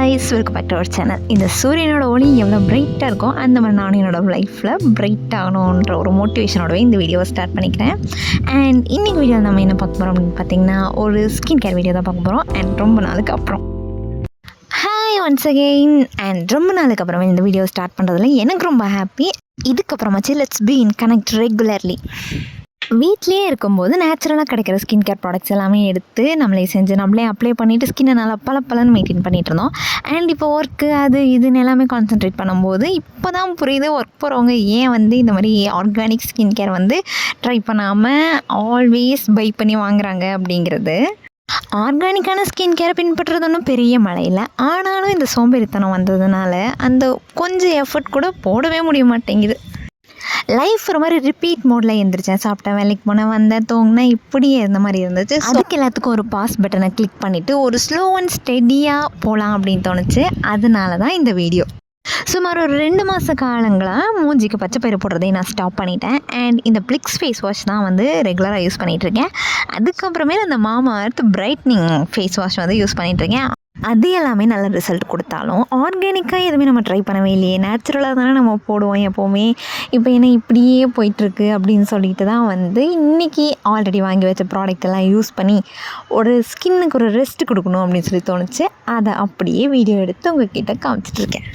guys, welcome back to our channel. இந்த சூரியனோட ஒளி எவ்வளோ பிரைட்டாக இருக்கும் அந்த மாதிரி நானும் என்னோட லைஃப்பில் பிரைட் ஆகணுன்ற ஒரு மோட்டிவேஷனோடவே இந்த வீடியோவை ஸ்டார்ட் பண்ணிக்கிறேன். அண்ட் இன்றைக்கி வீடியோவில் நம்ம என்ன பார்க்க போகிறோம் அப்படின்னு பார்த்தீங்கன்னா ஒரு ஸ்கின் கேர் வீடியோ தான் பார்க்க போகிறோம். அண்ட் ரொம்ப நாளுக்கு அப்புறம் ஒன்ஸ் அகெயின் அண்ட் ரொம்ப நாளுக்கு அப்புறமா இந்த வீடியோ ஸ்டார்ட் பண்ணுறதுல எனக்கு ரொம்ப ஹாப்பி. இதுக்கப்புறமாச்சு let's be in connect regularly. வீட்லேயே இருக்கும்போது நேச்சுரலாக கிடைக்கிற ஸ்கின் கேர் ப்ராடக்ட்ஸ் எல்லாமே எடுத்து நம்மளே செஞ்சு நம்மளே அப்ளை பண்ணிவிட்டு ஸ்கின்னை நல்லா பலன்னு மெயின்டைன் பண்ணிகிட்டு இருந்தோம். அண்ட் இப்போ ஒர்க்கு அது இதுன்னு எல்லாமே கான்சென்ட்ரேட் பண்ணும்போது இப்போ தான் புரியுது ஒர்க் போகிறவங்க ஏன் இந்த மாதிரி ஆர்கானிக் ஸ்கின் கேர் ட்ரை பண்ணாமல் ஆல்வேஸ் பை பண்ணி வாங்குறாங்க அப்படிங்கிறது. ஆர்கானிக்கான ஸ்கின் கேரை பின்பற்றுறது ஒன்றும் பெரிய மழை இல்லை, ஆனாலும் இந்த சோம்பேறித்தனம் வந்ததுனால அந்த கொஞ்சம் எஃபர்ட் கூட போடவே முடிய மாட்டேங்குது. லைஃப் ஒரு மாதிரி ரிப்பீட் மோடில் எழுந்திரிச்சேன். சாப்பிட்டேன், வேலைக்கு போனேன், வந்தேன், தூங்கினேன், இப்படியே இருந்த மாதிரி இருந்துச்சு. அதுக்கு எல்லாத்துக்கும் ஒரு பாஸ் பட்டனை கிளிக் பண்ணிவிட்டு ஒரு ஸ்லோ அண்ட் ஸ்டெடியாக போகலாம் அப்படின்னு தோணுச்சு. அதனால தான் இந்த வீடியோ. சுமார் ஒரு 2 மாத காலங்களாக மூஞ்சிக்கு பச்சை பயிறு போடுறதை நான் ஸ்டாப் பண்ணிட்டேன். அண்ட் இந்த பிளிக்ஸ் ஃபேஸ் வாஷ் தான் ரெகுலராக யூஸ் பண்ணிகிட்ருக்கேன். அதுக்கப்புறமே அந்த Mamaearth brightening face wash use பண்ணிகிட்ருக்கேன். அது எல்லாமே நல்ல ரிசல்ட் கொடுத்தாலும் ஆர்கானிக்காக எதுவுமே நம்ம ட்ரை பண்ணவே இல்லையே, நேச்சுரலாக தானே நம்ம போடுவோம் எப்போவுமே, இப்போ என்ன இப்படியே போயிட்டுருக்கு அப்படின்னு சொல்லிட்டு தான் இன்றைக்கி ஆல்ரெடி வாங்கி வச்ச ப்ராடக்ட் எல்லாம் யூஸ் பண்ணி ஒரு ஸ்கின்னுக்கு ஒரு ரெஸ்ட் கொடுக்கணும் அப்படின்னு சொல்லி தோணுச்சு. அதை அப்படியே வீடியோ எடுத்து உங்ககிட்ட காமிச்சிட்ருக்கேன்.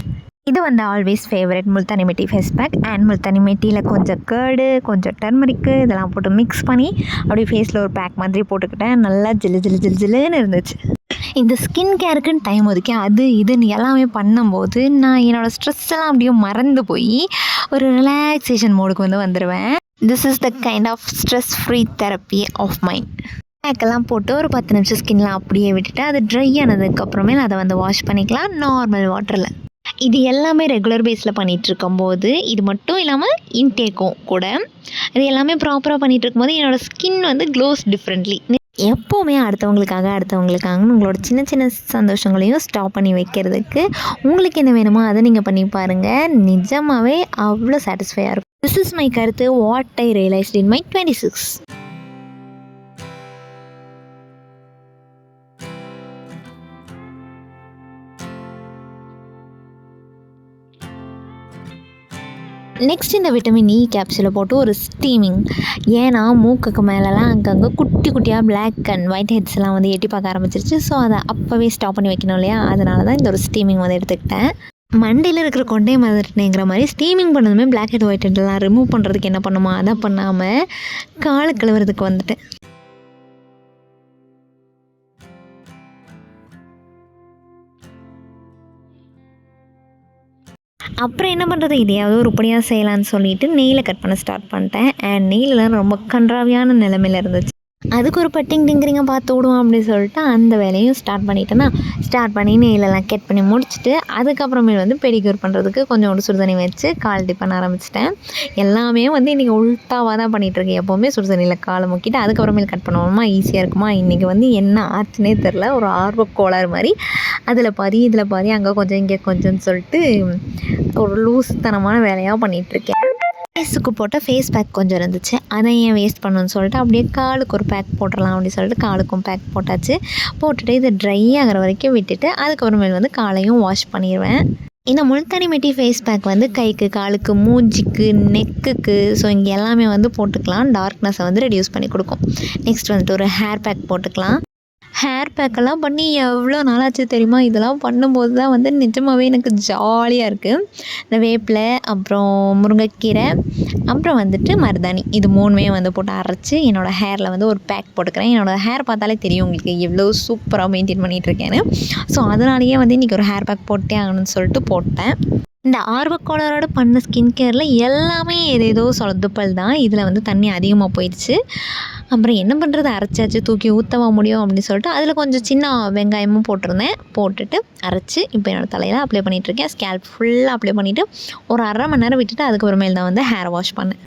இது ஆல்வேஸ் ஃபேவரட் முல்தானி மெட்டி ஃபேஸ் பேக். அண்ட் முல்தானி மெட்டியில் கொஞ்சம் கேர்டு, கொஞ்சம் டர்மரிக்கு இதெல்லாம் போட்டு மிக்ஸ் பண்ணி அப்படியே ஃபேஸில் ஒரு பேக் மாதிரி போட்டுக்கிட்டேன். நல்லா ஜில்லுன்னு இருந்துச்சு. இந்த ஸ்கின் கேருக்குன்னு டைம் ஒதுக்கி அது இதுன்னு எல்லாமே பண்ணும்போது நான் என்னோடய ஸ்ட்ரெஸ் எல்லாம் அப்படியே மறந்து போய் ஒரு ரிலாக்ஸேஷன் மோடுக்கு வந்துடுவேன். This is the kind of stress free therapy of mind. பேக்கெல்லாம் போட்டு ஒரு 10 நிமிஷம் ஸ்கின்லாம் அப்படியே விட்டுட்டு அது ட்ரை ஆனதுக்கப்புறமே அதை வாஷ் பண்ணிக்கலாம் நார்மல் வாட்டரில். இது எல்லாமே ரெகுலர் பேஸில் பண்ணிகிட்டு இருக்கும்போது இது மட்டும் இல்லாமல் இன்டேக்கும் கூட இது எல்லாமே ப்ராப்பராக பண்ணிகிட்டு இருக்கும்போது என்னோடய ஸ்கின் க்ளோஸ் டிஃப்ரெண்ட்லி. எப்போவுமே அடுத்தவங்களுக்காக உங்களோட சின்ன சந்தோஷங்களையும் ஸ்டாப் பண்ணி வைக்கிறதுக்கு உங்களுக்கு என்ன வேணுமோ அதை நீங்கள் பண்ணி பாருங்கள். நிஜமாகவே அவ்வளோ சாட்டிஸ்ஃபையாக இருக்கும். திஸ் இஸ் மை கருத்து, what I realized in my 26. Next இந்த விட்டமின் இ கேப்சூலை போட்டு ஒரு ஸ்டீமிங். ஏன்னா மூக்குக்கு மேலெலாம் அங்கங்கே குட்டி குட்டியாக பிளாக் அண்ட் ஒயிட் ஹெட்ஸ் எல்லாம் எட்டி பார்க்க ஆரம்பிச்சிருச்சு. ஸோ அதை அப்போவே ஸ்டாப் பண்ணி வைக்கணும் இல்லையா, அதனால தான் இந்த ஒரு ஸ்டீமிங் எடுத்துக்கிட்டேன். மண்டையில் இருக்கிற கொண்டே மறந்துட்டேங்கிற மாதிரி ஸ்டீமிங் பண்ணதுமே பிளாக் ஹெட் ஒயிட் ஹெட்லாம் ரிமூவ் பண்ணுறதுக்கு என்ன பண்ணுமோ அதை பண்ணாமல் காலை கழுவுறதுக்கு வந்துட்டேன். அப்புறம் என்ன பண்ணுறது, இதையாவது ஒரு படியாக செய்யலான்னு சொல்லிட்டு நெயிலை கட் பண்ண ஸ்டார்ட் பண்ணிட்டேன். அண்ட் நெயிலெலாம் ரொம்ப கன்றாவியான நிலைமையில் இருந்துச்சு. அதுக்கு ஒரு பட்டிங் டிங்கரிங்க பார்த்து விடுவோம் அப்படின்னு சொல்லிட்டு அந்த வேலையும் ஸ்டார்ட் பண்ணி நெயிலெல்லாம் கட் பண்ணி முடிச்சுட்டு அதுக்கப்புறமே பெடிக்யூர் பண்ணுறதுக்கு கொஞ்சம் சுடுதண்ணி வச்சு கால் டிப் பண்ண ஆரம்பிச்சிட்டேன். எல்லாமே இன்றைக்கி உள்டாவாக தான் பண்ணிகிட்ருக்கேன். எப்போவுமே சுடுதண்ணியில் காலை முக்கிட்டு அதுக்கப்புறமேல் கட் பண்ணுவோமா ஈஸியாக இருக்குமா. இன்றைக்கி என்ன ஆச்சுன்னே தெரில, ஒரு ஆர்வக்கோளாறு மாதிரி அதில் பாதி இதில் பாதி அங்கே கொஞ்சம் இங்கே கொஞ்சம்னு சொல்லிட்டு ஒரு லூஸ்தனமான வேலையாக பண்ணிகிட்ருக்கேன். ஃபேஸுக்கு போட்ட ஃபேஸ் பேக் கொஞ்சம் இருந்துச்சு, அதை ஏன் வேஸ்ட் பண்ணணும்னு சொல்லிட்டு அப்படியே காலுக்கு ஒரு பேக் போட்டுடலாம் அப்படின்னு சொல்லிட்டு காலுக்கும் பேக் போட்டாச்சு. போட்டுட்டு இதை ட்ரை ஆகிற வரைக்கும் விட்டுட்டு அதுக்கப்புறமேல் காலையும் வாஷ் பண்ணிடுவேன். இந்த முல்தானி மெட்டி ஃபேஸ் பேக் கைக்கு, காலுக்கு, மூஞ்சிக்கு, நெக்குக்கு, ஸோ இங்கே எல்லாமே போட்டுக்கலாம். டார்க்னஸை ரெடியூஸ் பண்ணி கொடுக்கும். நெக்ஸ்ட் ஒரு ஹேர் பேக் போட்டுக்கலாம். ஹேர் பேக்கெல்லாம் பண்ணி எவ்வளோ நாளாச்சு தெரியுமா. இதெல்லாம் பண்ணும்போது தான் நிஜமாகவே எனக்கு ஜாலியாக இருக்குது. இந்த வேப்பிலை, அப்புறம் முருங்கைக்கீரை, அப்புறம் மருதாணி, இது 3மே போட்டு அரைச்சி என்னோடய ஹேரில் ஒரு பேக் போட்டுக்கிறேன். என்னோடய ஹேர் பார்த்தாலே தெரியும் உங்களுக்கு எவ்வளோ சூப்பராக மெயின்டைன் பண்ணிகிட்ருக்கேன்னு. ஸோ அதனாலேயே இன்றைக்கி ஒரு ஹேர் பேக் போட்டே ஆகணும்னு சொல்லிட்டு போட்டேன். இந்த ஆர்வக்கோளாரோட பண்ண ஸ்கின் கேரில் எல்லாமே ஏதேதோ சொதப்பல் தான். இதில் தண்ணி அதிகமாக போயிடுச்சு. அப்புறம் என்ன பண்ணுறது, அரைச்சாச்சு, தூக்கி ஊற்றவா முடியும் அப்படின்னு சொல்லிட்டு அதில் கொஞ்சம் சின்ன வெங்காயமும் போட்டுட்டு அரைச்சி இப்போ என்னோடய தலையில் அப்ளை பண்ணிகிட்ருக்கேன். ஸ்கேல்ப் ஃபுல்லாக அப்ளை பண்ணிவிட்டு ஒரு 1/2 மணி நேரம் விட்டுட்டு அதுக்கப்புறமேல் தான் ஹேர் வாஷ் பண்ணேன்.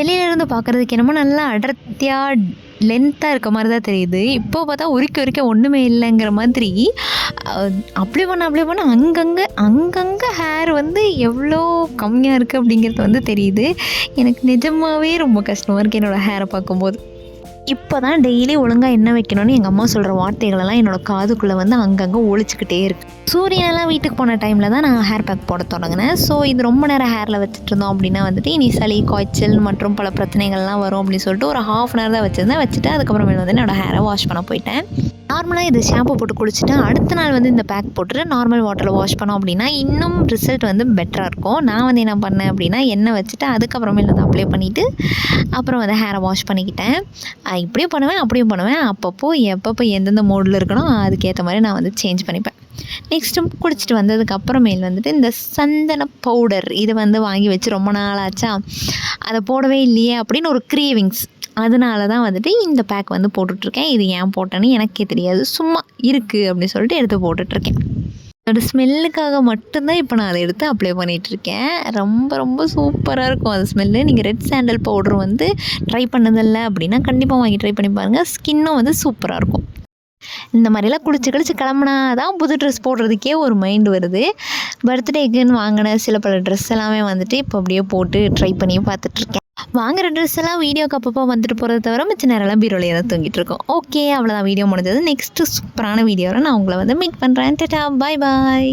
வெளியிலேருந்து பார்க்குறதுக்கு என்னமோ நல்லா அடர்த்தியாக லென்த்தாக இருக்க மாதிரி தான் தெரியுது. இப்போ பார்த்தா உரிக்க ஒன்றுமே இல்லைங்கிற மாதிரி அப்படி பண்ண அங்கங்கே ஹேர் வந்து எவ்வளோ கம்மியாக இருக்குது அப்படிங்கிறது வந்து தெரியுது. எனக்கு நிஜமாகவே ரொம்ப கஷ்டமாக இருக்குது என்னோடய ஹேரை பார்க்கும்போது. இப்போ தான் டெய்லி ஒழுங்காக எண்ணெய் வைக்கணும்னு எங்கள் அம்மா சொல்கிற வார்த்தைகளெல்லாம் என்னோடய காதுக்குள்ளே வந்து அங்கங்கே ஒழிச்சிக்கிட்டே இருக்குது. சூரியனெல்லாம் வீட்டுக்கு போன டைமில் தான் நான் ஹேர் பேக் போட தொடங்கினேன். ஸோ இது ரொம்ப நேரம் ஹேரில் வச்சுட்டு இருந்தோம் அப்படின்னா வந்துட்டு இனி சளி, காய்ச்சல் மற்றும் பல பிரச்சனைகள்லாம் வரும் அப்படின்னு சொல்லிட்டு ஒரு ½ hour தான் வச்சுட்டு அதுக்கப்புறமேல் வந்து என்னோடய ஹேரை வாஷ் பண்ண போயிட்டேன். நார்மலாக இது ஷாம்பு போட்டு குளிச்சுட்டு அடுத்த நாள் வந்து இந்த பேக் போட்டுட்டு நார்மல் வாட்டரில் வாஷ் பண்ணோம் அப்படின்னா இன்னும் ரிசல்ட் வந்து பெட்டராக இருக்கும். நான் வந்து என்ன பண்ணேன் அப்படின்னா எண்ணெய் வச்சுட்டு அதுக்கப்புறமேல் வந்து அப்ளை பண்ணிவிட்டு அப்புறம் வந்து ஹேரை வாஷ் பண்ணிக்கிட்டேன். இப்படியும் பண்ணுவேன், அப்படியும் பண்ணுவேன். எப்பப்போ எந்தெந்த மோடில் இருக்கணும் அதுக்கேற்ற மாதிரி நான் வந்து சேஞ்ச் பண்ணிப்பேன். நெக்ஸ்ட்டு குளிச்சுட்டு வந்ததுக்கப்புறமேல் வந்துட்டு இந்த சந்தன பவுடர் இது வந்து வாங்கி வச்சு ரொம்ப நாள் ஆச்சா, அதை போடவே இல்லையே அப்படின்னு ஒரு க்ரேவிங்ஸ். அதனால தான் வந்துட்டு இந்த பேக் வந்து போட்டுட்ருக்கேன். இது ஏன் போட்டேன்னு எனக்கே தெரியாது, சும்மா இருக்குது அப்படின்னு சொல்லிட்டு எடுத்து போட்டுட்ருக்கேன். அதோடய ஸ்மெல்லுக்காக மட்டும்தான் இப்போ நான் அதை எடுத்து அப்ளை பண்ணிகிட்ருக்கேன். ரொம்ப சூப்பராக இருக்கும் அது ஸ்மெல்லு. நீங்கள் ரெட் சாண்டல் பவுட்ரு வந்து ட்ரை பண்ணதில்லை அப்படின்னா கண்டிப்பாக வாங்கி ட்ரை பண்ணி பாருங்கள். ஸ்கின்னும் வந்து சூப்பராக இருக்கும். இந்த மாதிரிலாம் குளிச்சு கிளம்புனா தான் புது ட்ரெஸ் போடுறதுக்கே ஒரு மைண்டு வருது. பர்த்டேக்குன்னு வாங்கின சில பல ட்ரெஸ் எல்லாமே வந்துட்டு இப்போ அப்படியே போட்டு ட்ரை பண்ணி பார்த்துட்ருக்கேன். வாங்குகிற ட்ரெஸ் எல்லாம் வீடியோக்கு அப்பப்போ வந்துட்டு போகிறத தவிர மிச்ச நேரம்லாம் பீரோலையே தான் தூங்கிட்டு இருக்கோம். ஓகே, அவ்வளோதான் வீடியோ முடிஞ்சது. நெக்ஸ்ட்டு சூப்பரான வீடியோவில் நான் உங்களை வந்து மீட் பண்ணுறேன். டாடா, பாய்.